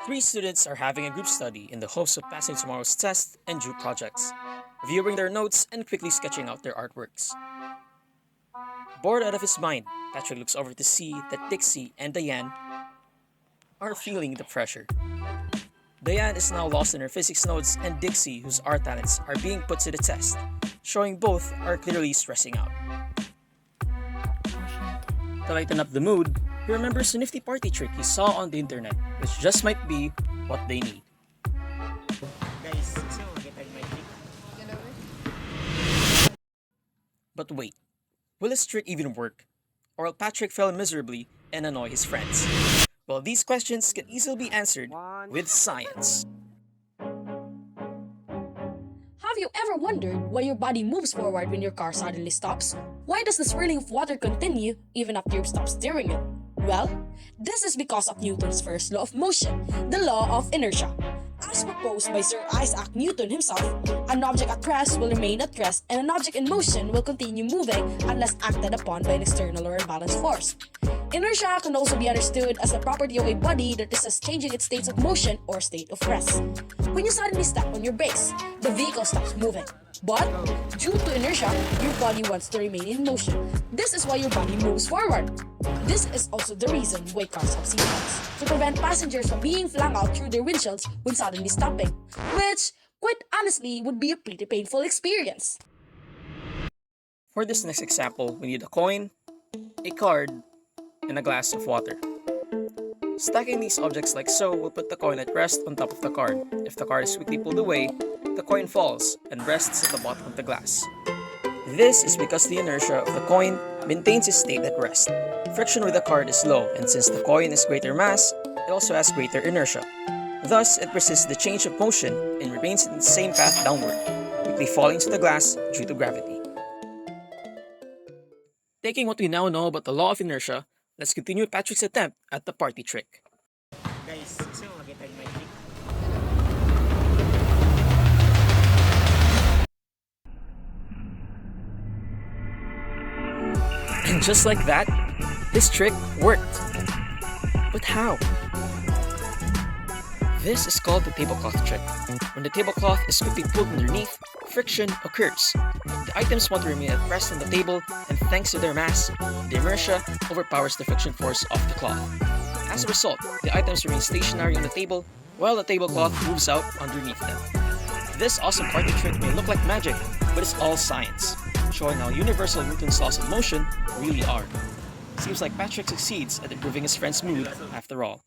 Three students are having a group study in the hopes of passing tomorrow's test and group projects, reviewing their notes and quickly sketching out their artworks. Bored out of his mind, Patrick looks over to see that Dixie and Diane are feeling the pressure. Diane is now lost in her physics notes, and Dixie, whose art talents are being put to the test, showing both are clearly stressing out. To lighten up the mood, he remembers a nifty party trick he saw on the internet, which just might be what they need. Guys, gusto mo makita yung my trick? But wait, will his trick even work? Or will Patrick fail miserably and annoy his friends? Well, these questions can easily be answered with science. Have you ever wondered why your body moves forward when your car suddenly stops? Why does the swirling of water continue even after you stop steering it? Well, this is because of Newton's first law of motion, the law of inertia. As proposed by Sir Isaac Newton himself, an object at rest will remain at rest and an object in motion will continue moving unless acted upon by an external or imbalanced force. Inertia can also be understood as the property of a body that resists changing its states of motion or state of rest. When you suddenly step on your brakes, the vehicle stops moving. But, due to inertia, your body wants to remain in motion. This is why your body moves forward. This is also the reason why cars have seatbelts, to prevent passengers from being flung out through their windshields when suddenly stopping, which, quite honestly, would be a pretty painful experience. For this next example, we need a coin, a card, and a glass of water. Stacking these objects like so will put the coin at rest on top of the card. If the card is quickly pulled away, the coin falls and rests at the bottom of the glass. This is because the inertia of the coin maintains its state at rest. Friction with the card is low, and since the coin is greater mass, it also has greater inertia. Thus, it resists the change of motion and remains in the same path downward, quickly falling to the glass due to gravity. Taking what we now know about the law of inertia, let's continue Patrick's attempt at the party trick. Guys, gusto mo makita yung my trick? And just like that, his trick worked. But how? This is called the tablecloth trick. When the tablecloth is quickly pulled underneath, friction occurs. The items want to remain at rest on the table, and thanks to their mass, the inertia overpowers the friction force of the cloth. As a result, the items remain stationary on the table while the tablecloth moves out underneath them. This awesome party trick may look like magic, but it's all science, showing how universal Newton's laws of motion really are. Seems like Patrick succeeds at improving his friend's mood after all.